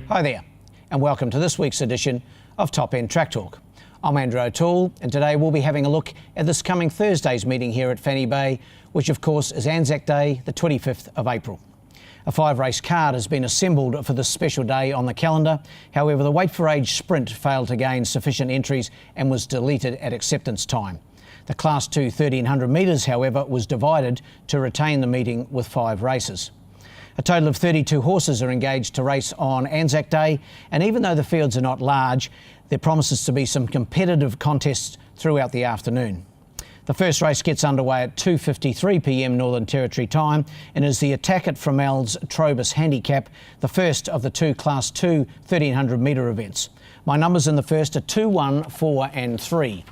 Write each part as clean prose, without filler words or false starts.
Hi there, and welcome to this week's edition of Top End Track Talk. I'm Andrew O'Toole, and today we'll be having a look at this coming Thursday's meeting here at Fanny Bay, which of course is Anzac Day, the 25th of April. A 5-race card has been assembled for this special day on the calendar. However, the Weight for Age sprint failed to gain sufficient entries and was deleted at acceptance time. The Class 2 1300 metres, however, was divided to retain the meeting with 5 races. A total of 32 horses are engaged to race on Anzac Day, and even though the fields are not large, there promises to be some competitive contests throughout the afternoon. The first race gets underway at 2:53 p.m. Northern Territory time and is the Attack at Fremel's Trobus Handicap, the first of the 2 Class 2 1300 metre events. My numbers in the first are 2, 1, 4 and 3.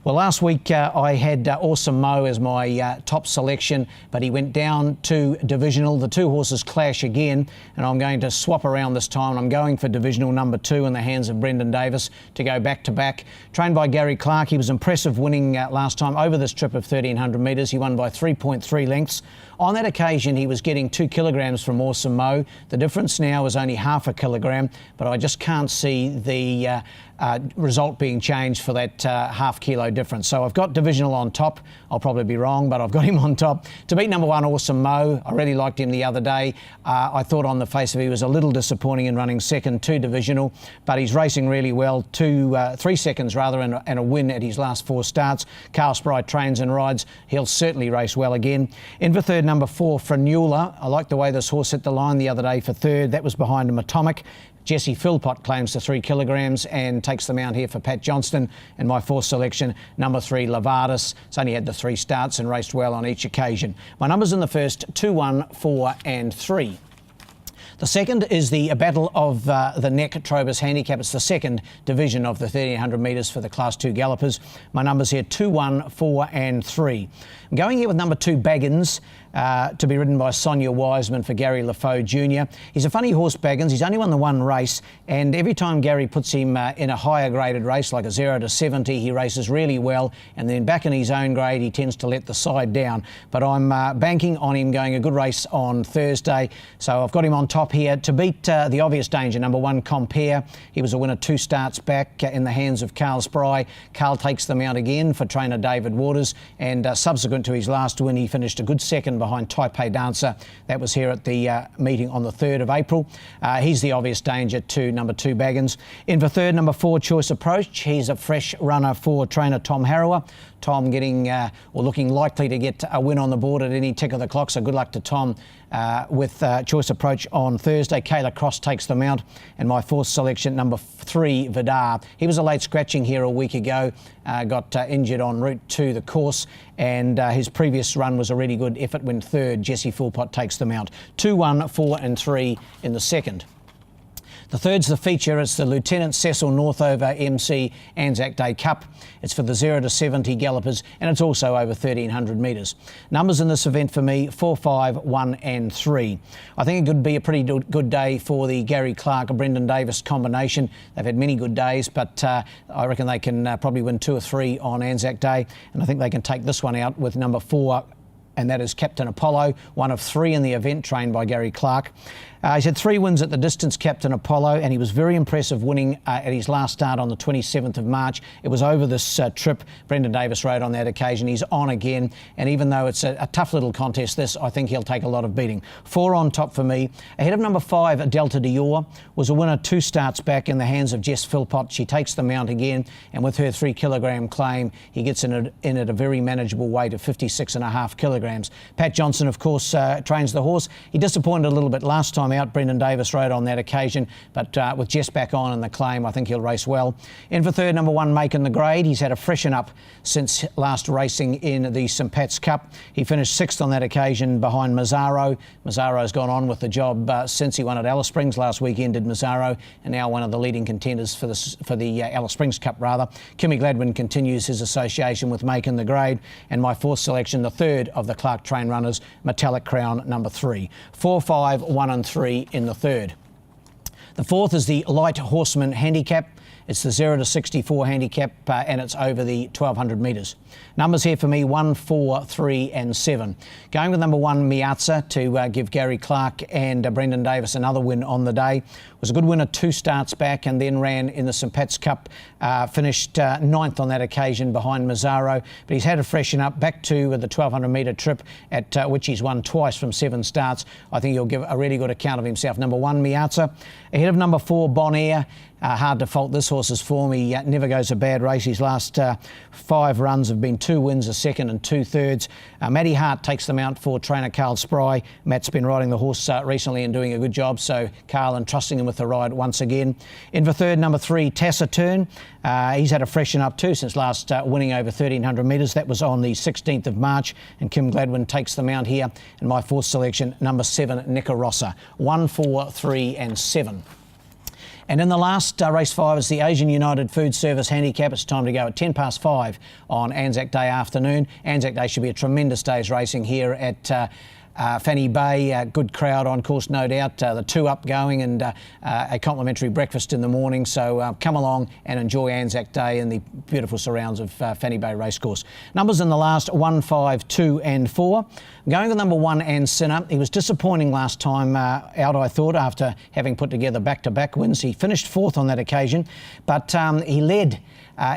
Well, last week I had Awesome Mo as my top selection, but he went down to divisional. The 2 horses clash again, and I'm going to swap around this time. I'm going for divisional number 2 in the hands of Brendan Davis to go back to back. Trained by Gary Clark, he was impressive winning last time over this trip of 1300 metres. He won by 3.3 lengths. On that occasion, he was getting 2 kilograms from Awesome Mo. The difference now is only half a kilogram, but I just can't see the result being changed for that half kilo difference. So I've got divisional on top. I'll probably be wrong, but I've got him on top. To beat number 1, Awesome Mo, I really liked him the other day. I thought on the face of it, he was a little disappointing in running second to divisional, but he's racing really well. 3 seconds rather, and a win at his last 4 starts. Carl Spry trains and rides. He'll certainly race well again. In for third, number 4, Frenula. I like the way this horse hit the line the other day for third. That was behind him Atomic. Jesse Philpott claims the 3 kilograms and takes them out here for Pat Johnston. And my 4th selection, number 3, Lavardis. It's only had the 3 starts and raced well on each occasion. My numbers in the first, 2, 1, 4 and 3. The second is the Battle of the Neck Trobus Handicap. It's the second division of the 1300 metres for the Class 2 gallopers. My numbers here, 2, 1, 4 and 3. I'm going here with number 2, Baggins, to be ridden by Sonia Wiseman for Gary LaFoe Jr. He's a funny horse, Baggins. He's only won the 1 race, and every time Gary puts him in a higher graded race, like a 0 to 70, he races really well, and then back in his own grade, he tends to let the side down. But I'm banking on him going a good race on Thursday, so I've got him on top here. To beat the obvious danger, number 1, Compare. He was a winner 2 starts back in the hands of Carl Spry. Carl takes them out again for trainer David Waters, and subsequent to his last win, he finished a good second behind Taipei Dancer. That was here at the meeting on the 3rd of April. He's the obvious danger to number 2, Baggins. In for third, number 4, Choice Approach. He's a fresh runner for trainer Tom Harrower. Tom getting or looking likely to get a win on the board at any tick of the clock, so good luck to Tom with Choice Approach on Thursday. Kayla Cross takes them out, and my 4th selection, number 3, Vidar. He was a late scratching here a week ago, got injured en route to the course, and his previous run was a really good effort. Went 3rd. Jesse Philpott takes them out. 2, 1, 4 and 3 in the second. The third's the feature. It's the Lieutenant Cecil Northover MC Anzac Day Cup. It's for the 0 to 70 gallopers, and it's also over 1300 metres. Numbers in this event for me, 4, 5, 1 and 3. I think it could be a pretty good day for the Gary Clark-Brendan Davis combination. They've had many good days, but I reckon they can probably win 2 or 3 on Anzac Day, and I think they can take this one out with number 4, and that is Captain Apollo, one of 3 in the event, trained by Gary Clark. He's had 3 wins at the distance, Captain Apollo, and he was very impressive winning at his last start on the 27th of March. It was over this trip. Brendan Davis rode on that occasion. He's on again, and even though it's a tough little contest, this, I think he'll take a lot of beating. 4 on top for me. Ahead of number 5, Delta Dior, was a winner 2 starts back in the hands of Jess Philpott. She takes the mount again, and with her 3 kilogram claim, he gets in at a very manageable weight of 56.5 kilograms. Pat Johnston, of course, trains the horse. He disappointed a little bit last time out. Brendan Davis rode on that occasion, but with Jess back on in the claim, I think he'll race well. In for third, number 1, Making the Grade. He's had a freshen up since last racing in the St Pat's Cup. He finished 6th on that occasion behind Mazzaro. Mazzaro's gone on with the job since he won at Alice Springs last weekend, did Mazzaro, and now one of the leading contenders for the Alice Springs Cup, rather. Kimmy Gladwin continues his association with Making the Grade, and my 4th selection, the 3rd of the Clark train runners, Metallic Crown, number 3. 4, 5, 1 and 3 in the 3rd. The 4th is the Light Horseman Handicap. It's the 0 to 64 handicap and it's over the 1200 metres. Numbers here for me 1, 4, 3 and 7. Going with number 1 Miazza to give Gary Clark and Brendan Davis another win on the day. Was a good winner 2 starts back and then ran in the St Pat's Cup, finished 9th on that occasion behind Mazzaro, but he's had to freshen up back to the 1200 metre trip at which he's won twice from 7 starts. I think he'll give a really good account of himself. Number 1 Miazza ahead of number 4 Bon Air. Hard to fault this horse's form. He never goes a bad race. His last 5 runs have been 2 wins, a second and 2 thirds. Matty Hart takes them out for trainer Carl Spry. Matt's been riding the horse recently and doing a good job, so Carl entrusting him with the ride once again. In for third, number 3 Taciturn. He's had a freshen up too since last winning over 1300 metres. That was on the 16th of March, and Kim Gladwin takes them out here. And my 4th selection, number 7 Nicarossa. 1, 4, 3 and 7. And in the last race 5 is the Asian United Food Service Handicap. It's time to go at 5:10 on Anzac Day afternoon. Anzac Day should be a tremendous day's racing here at Fanny Bay. Good crowd on course, no doubt. The 2 up going and a complimentary breakfast in the morning. So come along and enjoy Anzac Day in the beautiful surrounds of Fanny Bay Racecourse. Numbers in the last 1, 5, 2 and 4. Going with number 1 and Sinner. He was disappointing last time out, I thought, after having put together back-to-back wins. He finished 4th on that occasion, but he led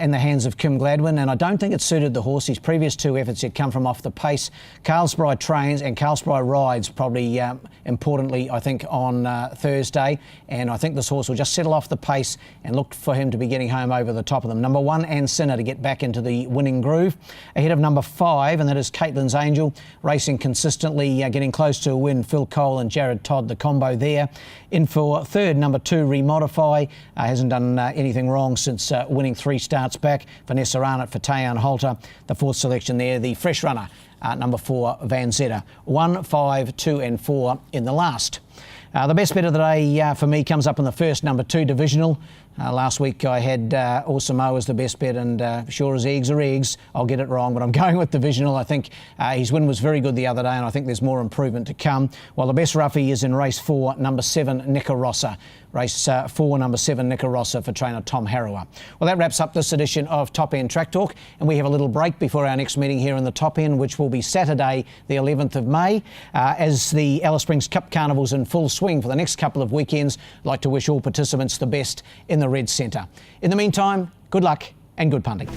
in the hands of Kim Gladwin, and I don't think it suited the horse. His previous 2 efforts had come from off the pace. Carl Spry trains and Carl Spry rides, probably importantly, I think, on Thursday, and I think this horse will just settle off the pace and look for him to be getting home over the top of them. Number 1 and Sinner to get back into the winning groove. Ahead of number 5, and that is Caitlin's Angel, racing consistently, getting close to a win. Phil Cole and Jared Todd, the combo there. In for third, number 2 Remodify. Hasn't done anything wrong since winning 3 starts back. Vanessa Arnott for Tayan Holter. The 4th selection there, the fresh runner, number 4 Van Zetta. 1, 5, 2 and 4 in the last. The best bet of the day for me comes up in the first, number 2 Divisional. Last week I had Awesome-O as the best bet, and sure as eggs are eggs, I'll get it wrong, but I'm going with Divisional. I think his win was very good the other day, and I think there's more improvement to come. While the best roughie is in race 4, number 7 Nicarossa. Race 4, number 7 Nicarossa for trainer Tom Harrower. Well, that wraps up this edition of Top End Track Talk, and we have a little break before our next meeting here in the Top End, which will be Saturday, the 11th of May, as the Alice Springs Cup Carnival's in full swing for the next couple of weekends. I'd like to wish all participants the best in the Red Centre. In the meantime, good luck and good punting.